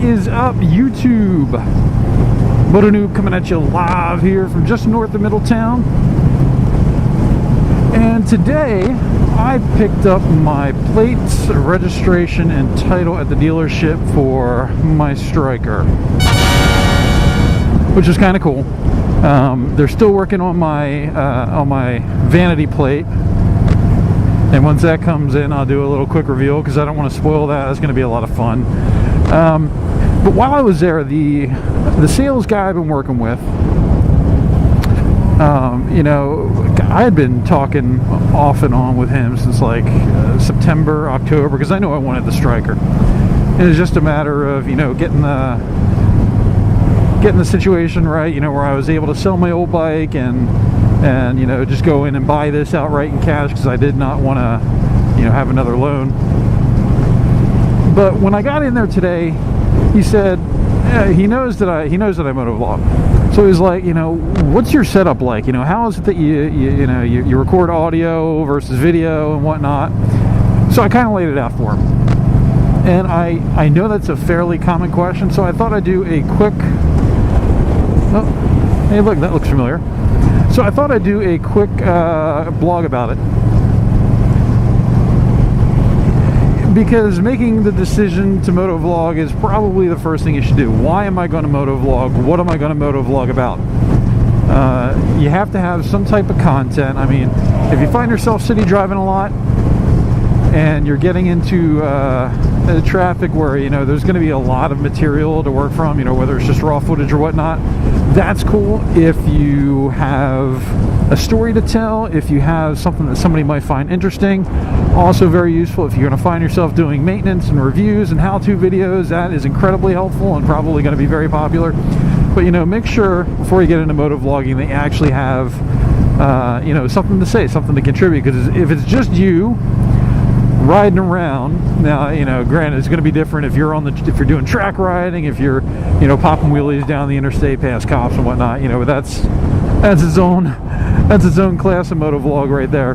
is up, YouTube? Moto Noob coming at you live here from just north of Middletown. And today I picked up my plates, registration, and title at the dealership for my Striker, which is kind of cool. They're still working on my vanity plate, and once that comes in, I'll do a little quick reveal because I don't want to spoil that. It's going to be a lot of fun. But while I was there, the sales guy I've been working with, you know, I had been talking off and on with him since like September, October, because I know I wanted the Striker. And it's just a matter of, you know, getting the situation right, you know, where I was able to sell my old bike and you know, just go in and buy this outright in cash because I did not want to, you know, have another loan. But when I got in there today, he said, yeah, he knows that I motovlog. So he was like, you know, what's your setup like? You know, how is it that you record audio versus video and whatnot? So I kind of laid it out for him. And I know that's a fairly common question, so I thought I'd do a quick, oh, hey look, that looks familiar. So I thought I'd do a quick blog about it. Because making the decision to motovlog is probably the first thing you should do. Why am I going to motovlog? What am I going to motovlog about? You have to have some type of content. I mean, if you find yourself city driving a lot and you're getting into traffic where, you know, there's going to be a lot of material to work from, you know, whether it's just raw footage or whatnot, that's cool. If you have a story to tell, if you have something that somebody might find interesting, also very useful. If you're going to find yourself doing maintenance and reviews and how-to videos, that is incredibly helpful and probably going to be very popular. But, you know, make sure before you get into motovlogging that you actually have you know, something to say, something to contribute, because if it's just you riding around, now, you know, granted, it's going to be different if you're if you're doing track riding, if you're, you know, popping wheelies down the interstate past cops and whatnot, you know, but that's its own class of motovlog right there.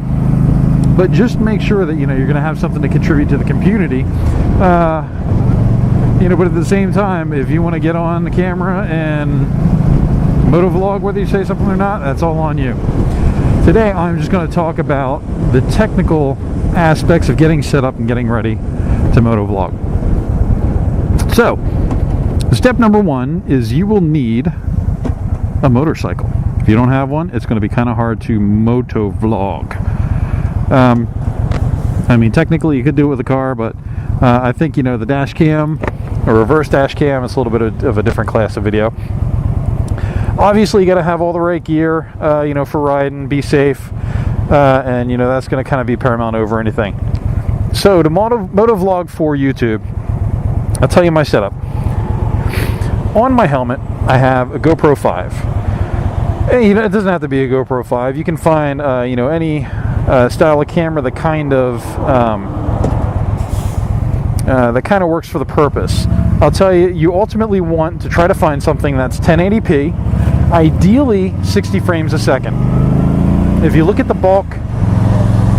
But just make sure that, you know, you're going to have something to contribute to the community, you know, but at the same time, if you want to get on the camera and motovlog, whether you say something or not, that's all on you. Today I'm just going to talk about the technical aspects of getting set up and getting ready to motovlog. So, step number one is you will need a motorcycle. If you don't have one, it's going to be kind of hard to motovlog. I mean, technically you could do it with a car, but I think, you know, the dash cam or reverse dash cam is a little bit of a different class of video. Obviously you got to have all the right gear, you know, for riding, be safe, and, you know, that's going to kind of be paramount over anything. So to motovlog for YouTube, I'll tell you my setup. On my helmet I have a GoPro 5. And, you know, it doesn't have to be a GoPro 5. You can find you know, any style of camera that kind of works for the purpose. I'll tell you, you ultimately want to try to find something that's 1080p, ideally 60 frames a second. If you look at the bulk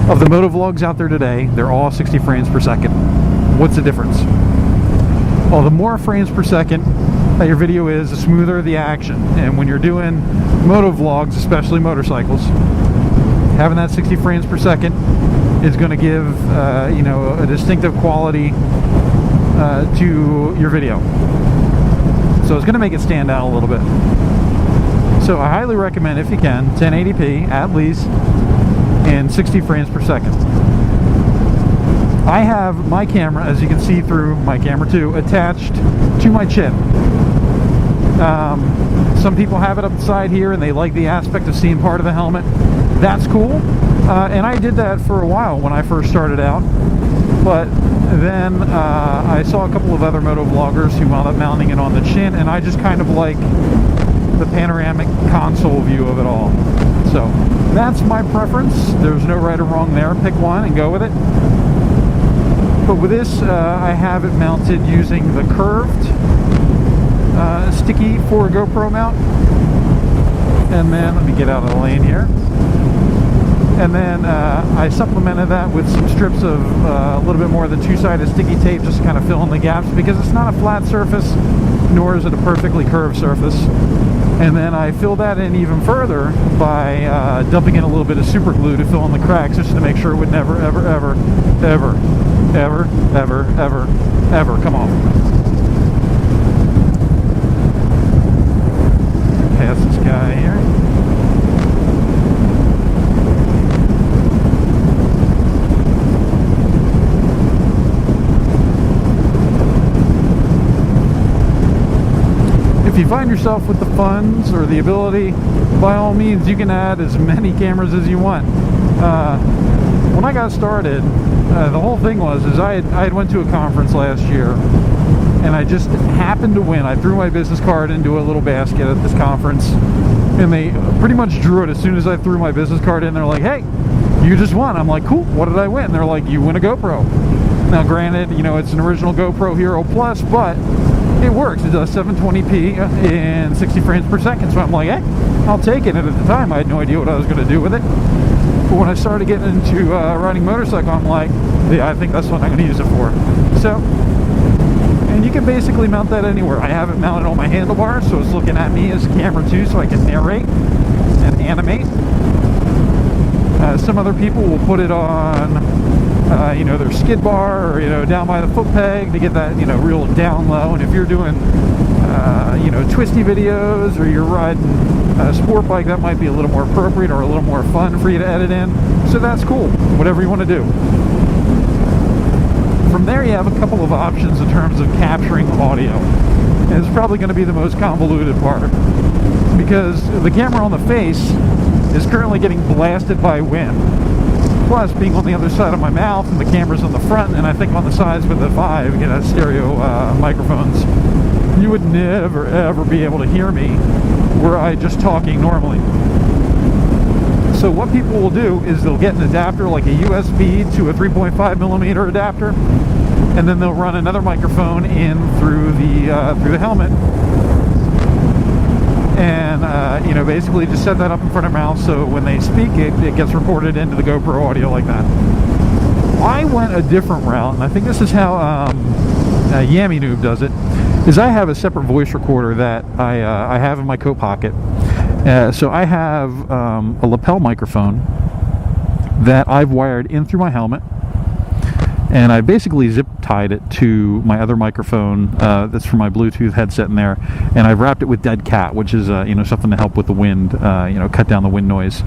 of the motovlogs out there today, they're all 60 frames per second. What's the difference? Well, the more frames per second that your video is, the smoother the action. And when you're doing motovlogs, especially motorcycles, having that 60 frames per second is going to give you know, a distinctive quality to your video. So it's going to make it stand out a little bit. So I highly recommend, if you can, 1080p at least and 60 frames per second. I have my camera, as you can see through my camera 2, attached to my chin. Some people have it up the side here and they like the aspect of seeing part of the helmet. That's cool, and I did that for a while when I first started out, but then I saw a couple of other motovloggers who wound up mounting it on the chin, and I just kind of like the panoramic console view of it all. So that's my preference. There's no right or wrong there. Pick one and go with it. But with this, I have it mounted using the curved sticky for a GoPro mount. And then let me get out of the lane here. And then I supplemented that with some strips of a little bit more of the two-sided sticky tape, just to kind of fill in the gaps, because it's not a flat surface, nor is it a perfectly curved surface. And then I filled that in even further by dumping in a little bit of super glue to fill in the cracks, just to make sure it would never, ever, ever, ever, ever, ever, ever, ever come off. Pass this guy here. If you find yourself with the funds or the ability, by all means, you can add as many cameras as you want. When I got started, the whole thing was I had went to a conference last year, and I just happened to win. I threw my business card into a little basket at this conference, and they pretty much drew it as soon as I threw my business card in. They're like, "Hey, you just won." I'm like, "Cool, what did I win?" And they're like, "You win a GoPro." Now granted, you know, it's an original GoPro Hero Plus, but it works. It does 720p in 60 frames per second. So I'm like, hey, I'll take it. And at the time, I had no idea what I was going to do with it. But when I started getting into riding motorcycle, I'm like, yeah, I think that's what I'm going to use it for. So, and you can basically mount that anywhere. I have it mounted on my handlebars, so it's looking at me as a camera too, so I can narrate and animate. Some other people will put it on you know, their skid bar, or, you know, down by the foot peg to get that, you know, real down low. And if you're doing, you know, twisty videos, or you're riding a sport bike, that might be a little more appropriate or a little more fun for you to edit in. So that's cool, whatever you want to do. From there, you have a couple of options in terms of capturing audio. And it's probably going to be the most convoluted part, because the camera on the face is currently getting blasted by wind. Plus, being on the other side of my mouth, and the camera's on the front, and I think on the sides with the 5, you know, stereo microphones, you would never ever be able to hear me were I just talking normally. So what people will do is they'll get an adapter, like a USB to a 3.5mm adapter, and then they'll run another microphone in through the helmet, and you know, basically just set that up in front of their mouth, so when they speak, it gets recorded into the GoPro audio like that. I went a different route, and I think this is how Yami Noob does it. Is I have a separate voice recorder that I have in my coat pocket. So I have a lapel microphone that I've wired in through my helmet, and I basically zip tied it to my other microphone that's for my Bluetooth headset in there, and I've wrapped it with dead cat, which is you know, something to help with the wind, you know, cut down the wind noise.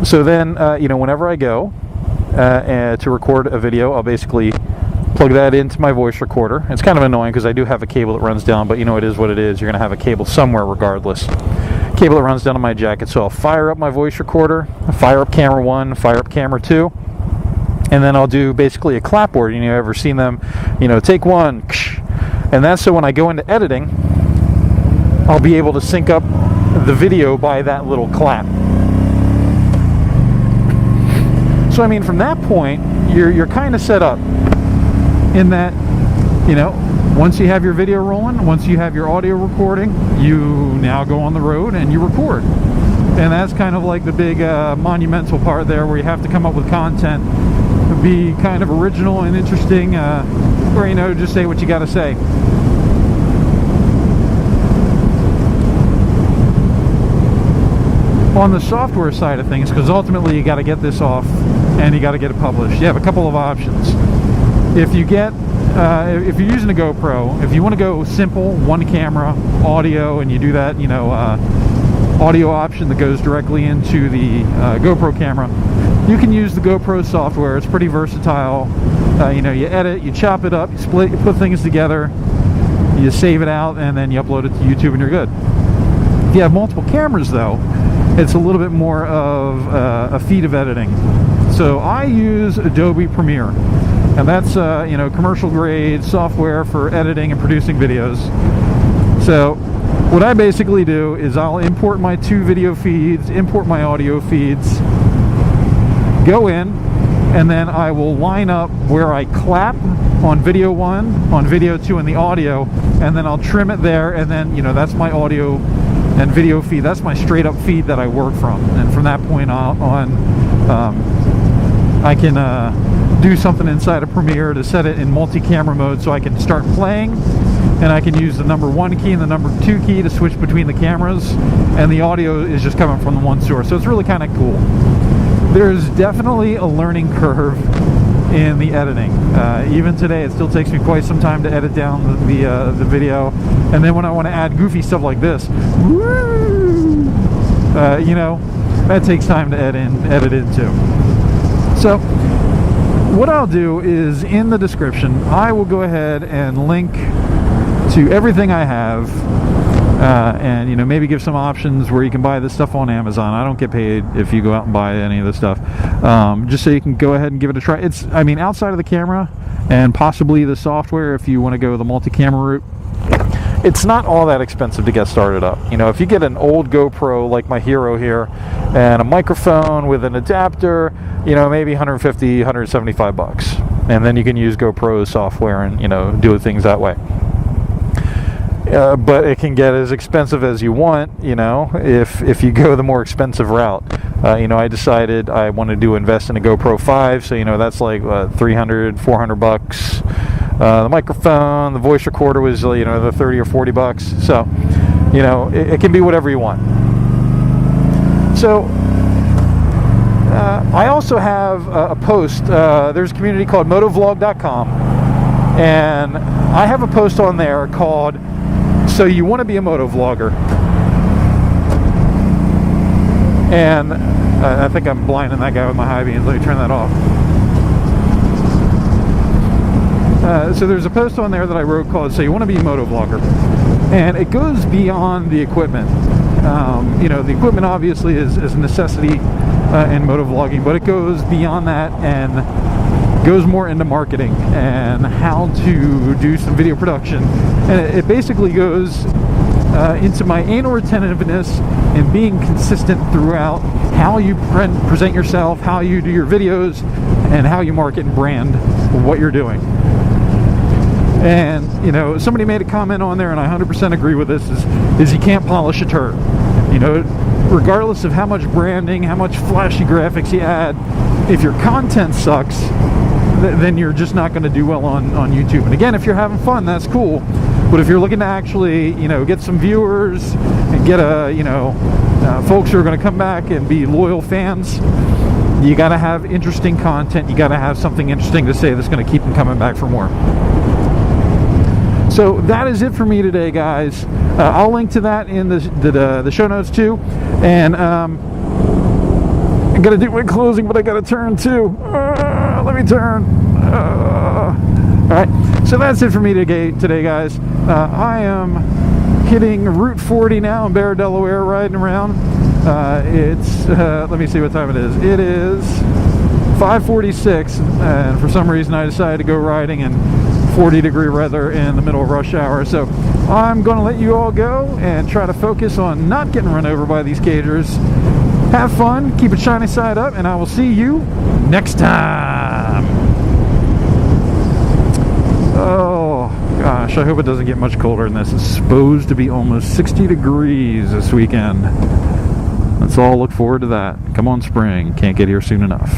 So then you know, whenever I go to record a video, I'll basically plug that into my voice recorder. It's kind of annoying because I do have a cable that runs down, but you know, it is what it is. You're going to have a cable somewhere regardless. Cable that runs down to my jacket. So I'll fire up my voice recorder, fire up camera 1, fire up camera 2, and then I'll do basically a clapboard. You know, ever seen them, you know, take 1, and that's so when I go into editing, I'll be able to sync up the video by that little clap. So I mean, from that point, you're kind of set up in that, you know, once you have your video rolling, once you have your audio recording, you now go on the road and you record. And that's kind of like the big monumental part there, where you have to come up with content, be kind of original and interesting, or, you know, just say what you got to say. On the software side of things, because ultimately you got to get this off and you got to get it published, you have a couple of options. If you get, if you're using a GoPro, if you want to go simple, one camera, audio, and you do that, you know, audio option that goes directly into the GoPro camera, you can use the GoPro software. It's pretty versatile. You know, you edit, you chop it up, you split, you put things together, you save it out, and then you upload it to YouTube and you're good. If you have multiple cameras though, it's a little bit more of a feat of editing. So I use Adobe Premiere, and that's you know, commercial grade software for editing and producing videos. So what I basically do is I'll import my 2 video feeds, import my audio feeds, go in, and then I will line up where I clap on video 1, on video 2, and the audio, and then I'll trim it there, and then, you know, that's my audio and video feed. That's my straight up feed that I work from, and from that point on, I can do something inside of Premiere to set it in multi-camera mode, so I can start playing, and I can use the number 1 key and the number 2 key to switch between the cameras, and the audio is just coming from the one source. So it's really kind of cool. There's definitely a learning curve in the editing. Even today, it still takes me quite some time to edit down the video, and then when I want to add goofy stuff like this, you know, that takes time to edit in too. So what I'll do is, in the description, I will go ahead and link to everything I have, and, you know, maybe give some options where you can buy this stuff on Amazon. I don't get paid if you go out and buy any of this stuff, just so you can go ahead and give it a try. It's, I mean, outside of the camera and possibly the software, if you want to go the multi-camera route, it's not all that expensive to get started up. You know, if you get an old GoPro like my Hero here and a microphone with an adapter, you know, maybe 150, 175 bucks, and then you can use GoPro software and, you know, do things that way. But it can get as expensive as you want, you know, if you go the more expensive route. You know, I decided I wanted to invest in a GoPro 5, so, you know, that's like 300, 400 bucks. The microphone, the voice recorder was, you know, the 30 or 40 bucks. So, you know, it can be whatever you want. So, I also have a post. There's a community called motovlog.com, and I have a post on there called "So You Want to Be a Motovlogger?" And I think I'm blinding that guy with my high beams. Let me turn that off. So there's a post on there that I wrote called "So You Want to Be a Motovlogger?" And it goes beyond the equipment. You know, the equipment obviously is a necessity in motovlogging, but it goes beyond that and goes more into marketing and how to do some video production. And it basically goes into my anal retentiveness and being consistent throughout how you present yourself, how you do your videos, and how you market and brand what you're doing. And, you know, somebody made a comment on there, and I 100% agree with this, is you can't polish a turd. You know, regardless of how much branding, how much flashy graphics you add, if your content sucks, then you're just not going to do well on YouTube. And again, if you're having fun, that's cool. But if you're looking to actually, you know, get some viewers and get folks who are going to come back and be loyal fans, you got to have interesting content. You got to have something interesting to say that's going to keep them coming back for more. So that is it for me today, guys. I'll link to that in the show notes too. And I got to do my closing, but I got to turn too. Let me turn. All right. So that's it for me today, guys. I am hitting Route 40 now in Bear, Delaware, riding around. It's let me see what time it is. It is 5:46, and for some reason I decided to go riding in 40-degree weather in the middle of rush hour. So I'm going to let you all go and try to focus on not getting run over by these cagers. Have fun, keep it shiny side up, and I will see you next time. Oh gosh, I hope it doesn't get much colder than this. It's supposed to be almost 60 degrees this weekend. Let's all look forward to that. Come on, spring. Can't get here soon enough.